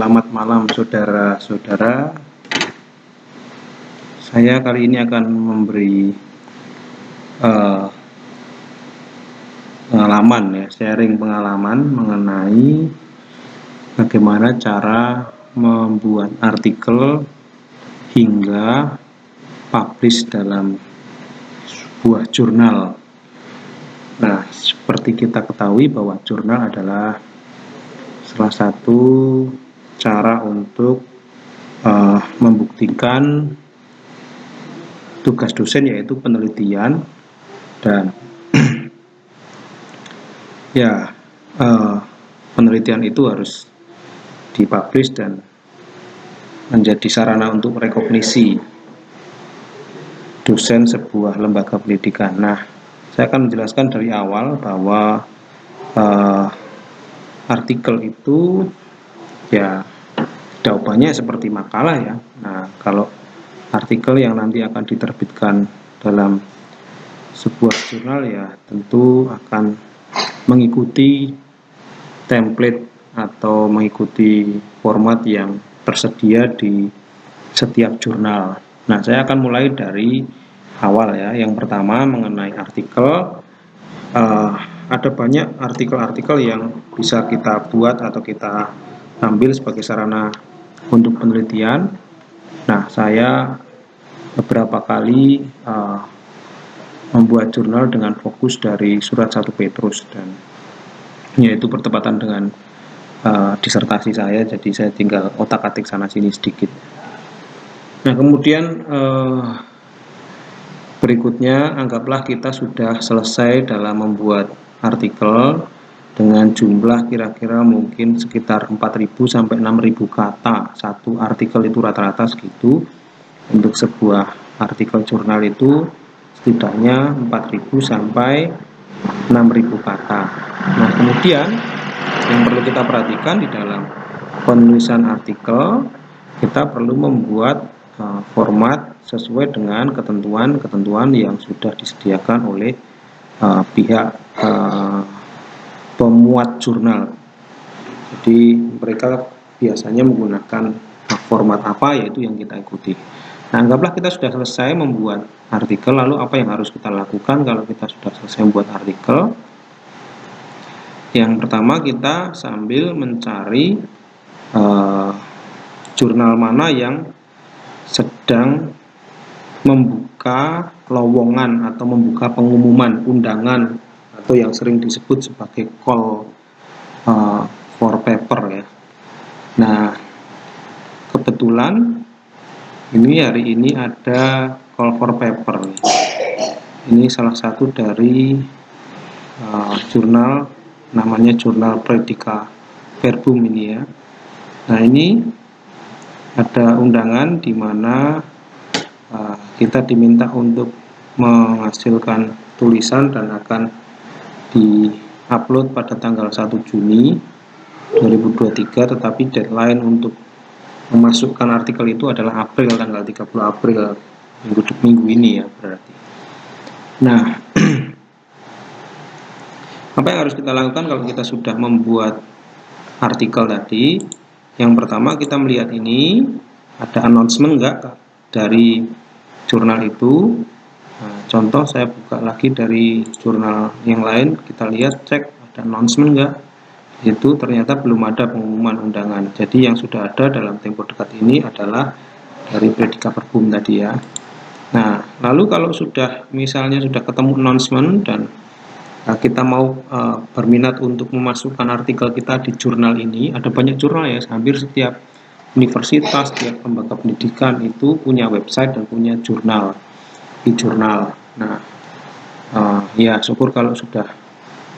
Selamat malam saudara-saudara. Saya kali ini akan memberi pengalaman ya, sharing pengalaman mengenai bagaimana cara membuat artikel hingga publish dalam sebuah jurnal. Nah, seperti kita ketahui bahwa jurnal adalah salah satu cara untuk membuktikan tugas dosen, yaitu penelitian, dan ya penelitian itu harus dipublish dan menjadi sarana untuk merekognisi dosen sebuah lembaga pendidikan. Nah, saya akan menjelaskan dari awal bahwa artikel itu ya jawabannya seperti makalah ya. Nah, kalau artikel yang nanti akan diterbitkan dalam sebuah jurnal ya tentu akan mengikuti template atau mengikuti format yang tersedia di setiap jurnal. Nah, saya akan mulai dari awal ya. Yang pertama mengenai artikel. Ada banyak artikel-artikel yang bisa kita buat atau kita ambil sebagai sarana untuk penelitian. Nah, saya beberapa kali membuat jurnal dengan fokus dari surat 1 Petrus, dan yaitu bertepatan dengan disertasi saya, jadi saya tinggal otak-atik sana-sini sedikit. Nah, kemudian berikutnya, anggaplah kita sudah selesai dalam membuat artikel dengan jumlah kira-kira mungkin sekitar 4.000 sampai 6.000 kata. Satu artikel itu rata-rata segitu. Untuk sebuah artikel jurnal itu setidaknya 4.000 sampai 6.000 kata. Nah, kemudian yang perlu kita perhatikan di dalam penulisan artikel, kita perlu membuat format sesuai dengan ketentuan-ketentuan yang sudah disediakan oleh pihak pemuat jurnal. Jadi mereka biasanya menggunakan format apa, yaitu yang kita ikuti. Nah, anggaplah kita sudah selesai membuat artikel, lalu apa yang harus kita lakukan kalau kita sudah selesai membuat artikel? Yang pertama, kita sambil mencari jurnal mana yang sedang membuka lowongan atau membuka pengumuman undangan atau yang sering disebut sebagai call for paper ya. Nah, kebetulan hari ini ada call for paper. Ini salah satu dari jurnal, namanya Jurnal Praedika Verbum ini ya. Nah, ini ada undangan di mana kita diminta untuk menghasilkan tulisan dan akan di-upload pada tanggal 1 Juni 2023, tetapi deadline untuk memasukkan artikel itu adalah tanggal 30 April, minggu ini ya berarti. Nah, apa yang harus kita lakukan kalau kita sudah membuat artikel tadi? Yang pertama, kita melihat ini ada announcement enggak dari jurnal itu. Nah, contoh saya buka lagi dari jurnal yang lain, kita lihat, cek ada announcement enggak. Itu ternyata belum ada pengumuman undangan. Jadi yang sudah ada dalam tempo dekat ini adalah dari Praedika Verbum tadi ya. Nah, lalu kalau misalnya sudah ketemu announcement dan kita mau berminat untuk memasukkan artikel kita di jurnal ini, ada banyak jurnal ya, hampir setiap universitas, setiap lembaga pendidikan itu punya website dan punya jurnal, e-jurnal. Nah, ya syukur kalau sudah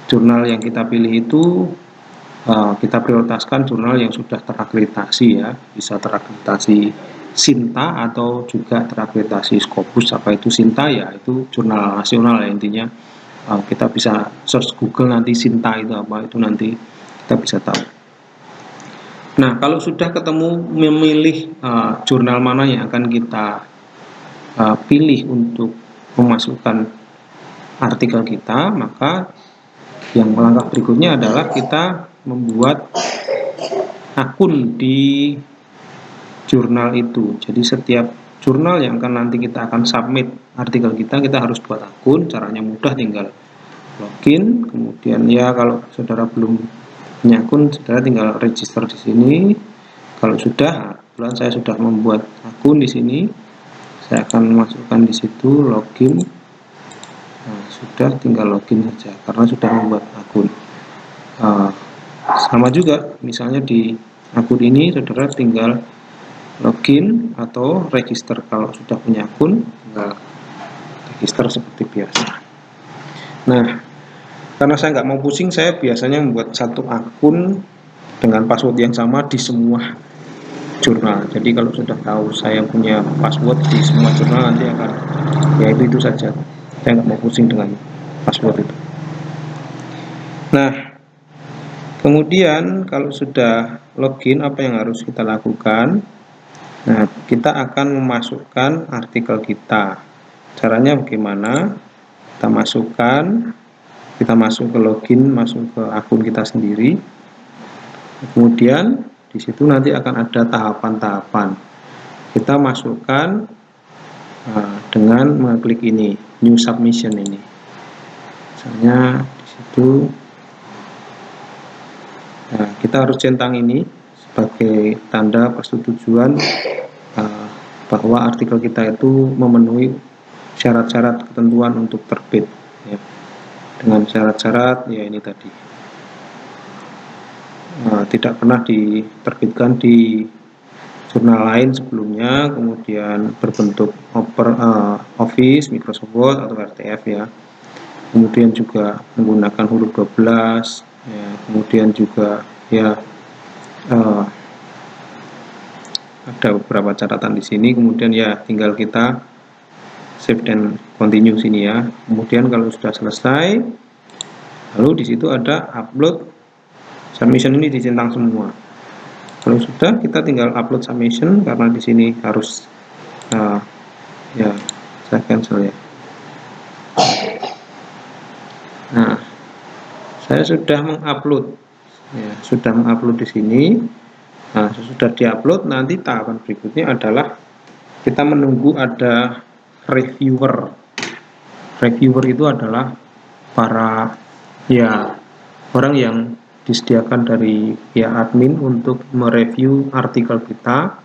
jurnal yang kita pilih itu kita prioritaskan jurnal yang sudah terakreditasi ya, bisa terakreditasi Sinta atau juga terakreditasi Scopus. Apa itu Sinta ya? Itu jurnal nasional ya intinya. Kita bisa search Google nanti Sinta itu apa, itu nanti kita bisa tahu. Nah, kalau sudah ketemu memilih jurnal mana yang akan kita pilih untuk memasukkan artikel kita, maka yang langkah berikutnya adalah kita membuat akun di jurnal itu. Jadi setiap jurnal yang nanti kita akan submit artikel kita harus buat akun. Caranya mudah, tinggal login, kemudian ya kalau saudara belum punya akun, saudara tinggal register di sini. Kalau sudah, kebetulan saya sudah membuat akun di sini, saya akan masukkan di situ login. Nah, sudah, tinggal login saja karena sudah membuat akun. Sama juga, misalnya di akun ini saudara tinggal login atau register. Kalau sudah punya akun, tinggal register seperti biasa. Nah, karena saya nggak mau pusing, saya biasanya membuat satu akun dengan password yang sama di semua jurnal. Jadi kalau sudah tahu saya punya password di semua jurnal, nanti akan ya itu saja. Saya nggak mau pusing dengan password itu. Nah, kemudian kalau sudah login, apa yang harus kita lakukan? Nah, kita akan memasukkan artikel kita. Caranya bagaimana? Kita masuk ke login, masuk ke akun kita sendiri. Kemudian di situ nanti akan ada tahapan-tahapan. Kita masukkan dengan mengklik ini, new submission ini. Misalnya di situ, nah, kita harus centang ini sebagai tanda persetujuan bahwa artikel kita itu memenuhi syarat-syarat ketentuan untuk terbit. Ya. Dengan syarat-syarat ya ini tadi. Tidak pernah diterbitkan di jurnal lain sebelumnya, kemudian berbentuk Office, Microsoft Word atau RTF ya. Kemudian juga menggunakan huruf 12 ya. Kemudian juga ya ada beberapa catatan di sini. Kemudian ya tinggal kita save dan continue sini ya. Kemudian kalau sudah selesai, lalu di situ ada upload submission, ini dicentang semua. Kalau sudah, kita tinggal upload submission, karena di sini harus ya saya cancel ya. Nah, saya sudah mengupload ya, di sini. Nah, sudah diupload, nanti tahapan berikutnya adalah kita menunggu ada reviewer. Reviewer itu adalah para ya orang yang disediakan dari pihak admin untuk mereview artikel kita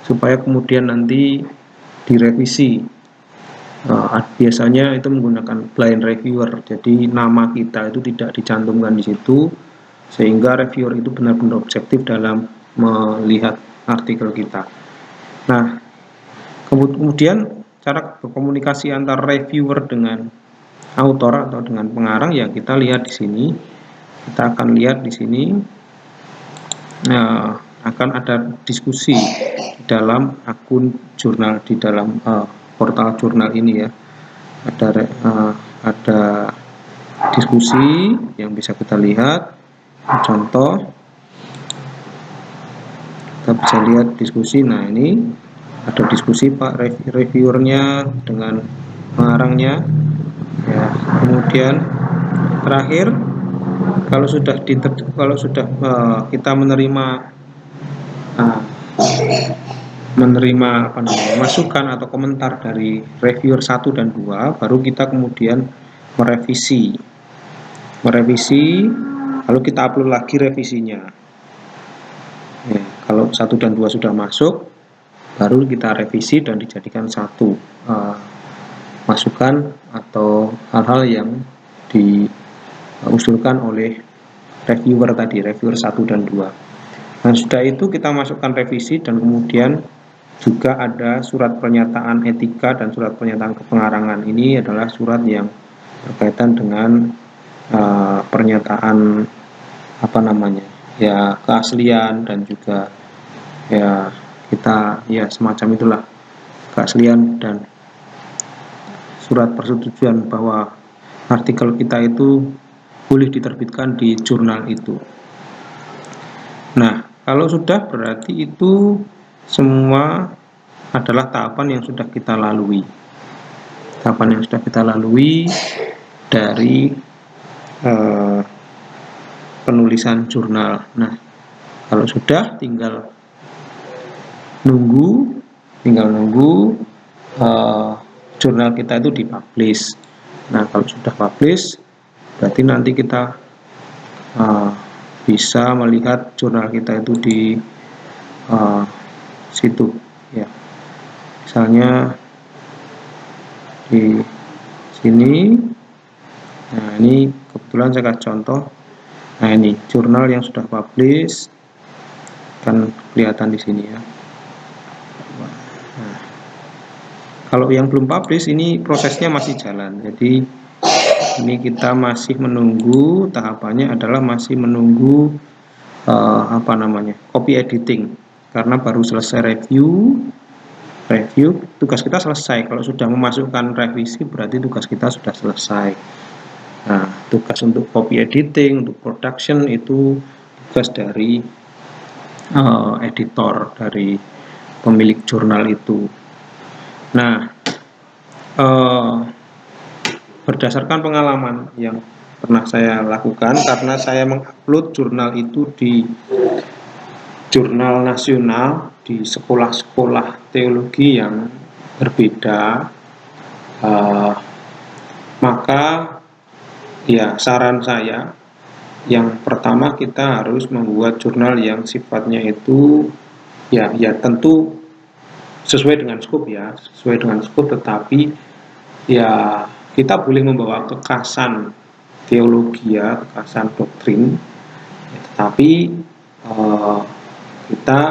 supaya kemudian nanti direvisi. Biasanya itu menggunakan blind reviewer, jadi nama kita itu tidak dicantumkan di situ sehingga reviewer itu benar-benar objektif dalam melihat artikel kita. Nah, kemudian cara berkomunikasi antara reviewer dengan author atau dengan pengarang ya kita lihat di sini. Kita akan lihat di sini akan ada diskusi di dalam akun jurnal, di dalam portal jurnal ini ya. Ada diskusi yang bisa kita lihat. Contoh, kita bisa lihat diskusi. Nah, ini ada diskusi Pak reviewernya dengan pengarangnya ya. Kemudian terakhir, kalau sudah kita menerima masukan atau komentar dari reviewer 1 dan 2, baru kita kemudian merevisi, lalu kita upload lagi revisinya ya. Kalau 1 dan 2 sudah masuk, baru kita revisi dan dijadikan satu masukan atau hal-hal yang diusulkan oleh reviewer tadi, reviewer 1 dan 2. Nah, sudah itu kita masukkan revisi, dan kemudian juga ada surat pernyataan etika dan surat pernyataan kepengarangan. Ini adalah surat yang berkaitan dengan pernyataan ya keaslian, dan juga ya kita ya semacam itulah, keaslian dan surat persetujuan bahwa artikel kita itu boleh diterbitkan di jurnal itu. Nah, kalau sudah, berarti itu semua adalah tahapan yang sudah kita lalui. Tahapan yang sudah kita lalui dari penulisan jurnal. Nah, Kalau sudah, tinggal nunggu jurnal kita itu dipublish. Nah, kalau sudah publish, berarti nanti kita bisa melihat jurnal kita itu di situ ya. Misalnya di sini. Nah, ini kebetulan saya kasih contoh. Nah, ini jurnal yang sudah publish kan kelihatan di sini ya. Nah, kalau yang belum publish ini prosesnya masih jalan. Jadi ini kita masih menunggu, tahapannya adalah masih menunggu copy editing, karena baru selesai review tugas kita selesai. Kalau sudah memasukkan revisi berarti tugas kita sudah selesai. Nah, tugas untuk copy editing, untuk production itu tugas dari editor, dari pemilik jurnal itu. Nah, berdasarkan pengalaman yang pernah saya lakukan, karena saya mengupload jurnal itu di jurnal nasional di sekolah-sekolah teologi yang berbeda, maka ya saran saya yang pertama kita harus membuat jurnal yang sifatnya itu ya tentu sesuai dengan skop ya, tetapi ya kita boleh membawa kekasan teologi ya, kekasan doktrin, ya, tetapi kita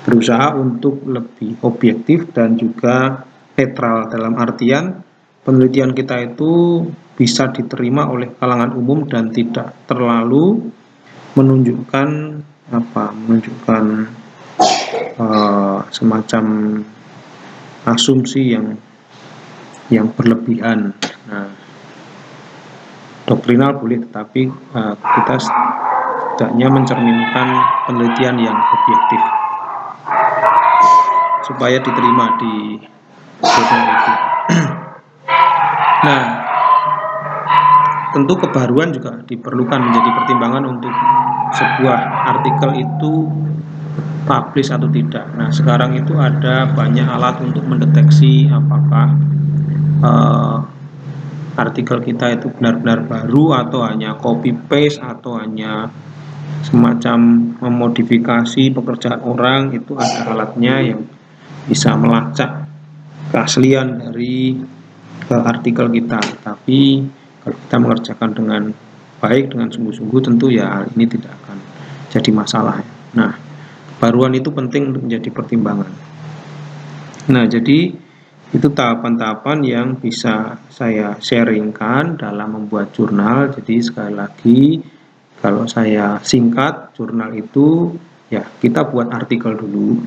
berusaha untuk lebih objektif dan juga netral, dalam artian penelitian kita itu bisa diterima oleh kalangan umum dan tidak terlalu menunjukkan semacam asumsi yang berlebihan. Nah, doktrinal boleh, tetapi kita setidaknya mencerminkan penelitian yang objektif supaya diterima di jurnal itu. Nah, tentu kebaruan juga diperlukan menjadi pertimbangan untuk sebuah artikel itu publish atau tidak. Nah, sekarang itu ada banyak alat untuk mendeteksi apakah artikel kita itu benar-benar baru atau hanya copy paste atau hanya semacam memodifikasi pekerjaan orang. Itu ada alatnya yang bisa melacak keaslian dari artikel kita. Tapi kalau kita mengerjakan dengan baik, dengan sungguh-sungguh, tentu ya ini tidak akan jadi masalah. Nah, kebaruan itu penting untuk menjadi pertimbangan. Nah, jadi itu tahapan-tahapan yang bisa saya sharingkan dalam membuat jurnal. Jadi sekali lagi, kalau saya singkat, jurnal itu ya kita buat artikel dulu,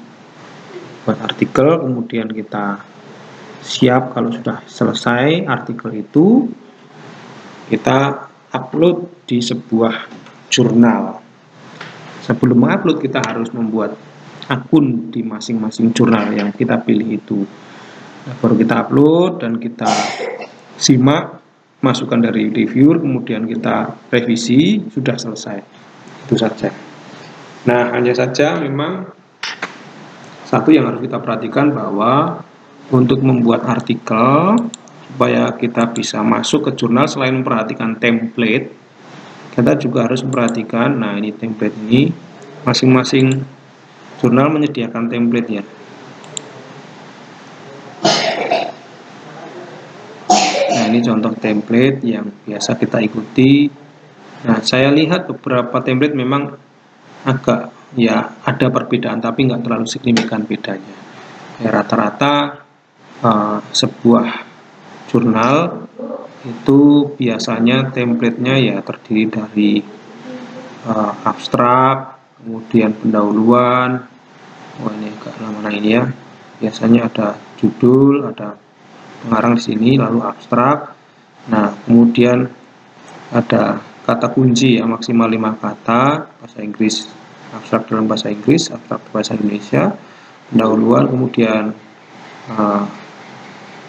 kemudian kita siap. Kalau sudah selesai artikel itu, kita upload di sebuah jurnal. Sebelum mengupload, kita harus membuat akun di masing-masing jurnal yang kita pilih itu. Nah, baru kita upload dan kita simak masukan dari reviewer, kemudian kita revisi, sudah selesai. Itu saja. Nah, hanya saja memang satu yang harus kita perhatikan, bahwa untuk membuat artikel supaya kita bisa masuk ke jurnal, selain memperhatikan template, kita juga harus memperhatikan, nah ini template ini, masing-masing jurnal menyediakan template ya. Nah, ini contoh template yang biasa kita ikuti. Nah, saya lihat beberapa template memang agak ya ada perbedaan, tapi nggak terlalu signifikan bedanya. Ya, rata-rata sebuah jurnal itu biasanya template-nya ya terdiri dari abstrak, kemudian pendahuluan. Ini agak lama ini ya. Biasanya ada judul, ada pengarang di sini, lalu abstrak. Nah, kemudian ada kata kunci ya, maksimal 5 kata, bahasa Inggris, abstrak dalam bahasa Inggris, abstrak bahasa Indonesia, pendahuluan, kemudian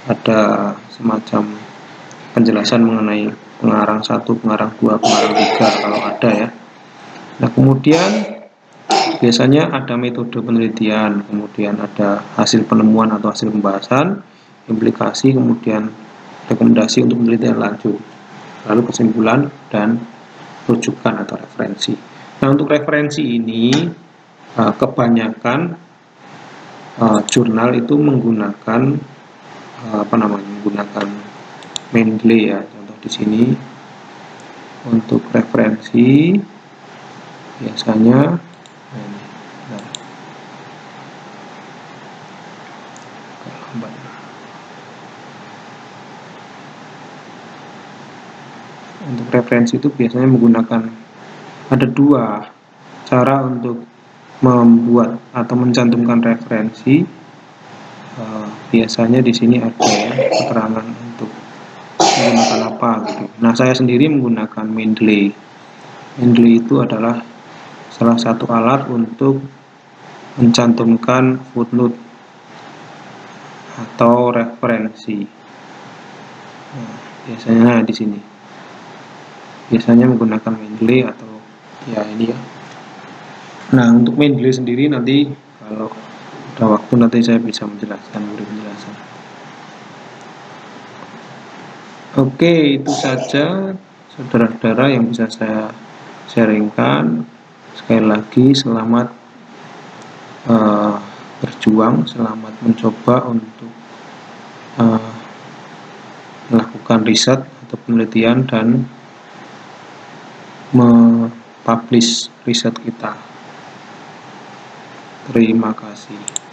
ada semacam penjelasan mengenai pengarang 1, pengarang 2, pengarang 3 kalau ada ya. Nah, kemudian biasanya ada metode penelitian, kemudian ada hasil penemuan atau hasil pembahasan, implikasi, kemudian rekomendasi untuk penelitian lanjut, lalu kesimpulan dan rujukan atau referensi. Nah, untuk referensi ini kebanyakan jurnal itu menggunakan menggunakan Mendeley ya. Contoh di sini untuk referensi biasanya untuk referensi itu biasanya menggunakan ada dua cara untuk membuat atau mencantumkan referensi. Biasanya di sini ada ya keterangan untuk menggunakan apa gitu. Nah, saya sendiri menggunakan Mendeley. Mendeley itu adalah salah satu alat untuk mencantumkan footnote atau referensi. Nah, biasanya di sini. Biasanya menggunakan Mendeley atau ya ini ya. Nah, untuk Mendeley sendiri nanti kalau ada waktu nanti saya bisa menjelaskan, beri penjelasan. Oke, itu saja saudara-saudara yang bisa saya sharingkan. Sekali lagi selamat berjuang, selamat mencoba untuk melakukan riset atau penelitian dan mempublish riset kita. Terima kasih.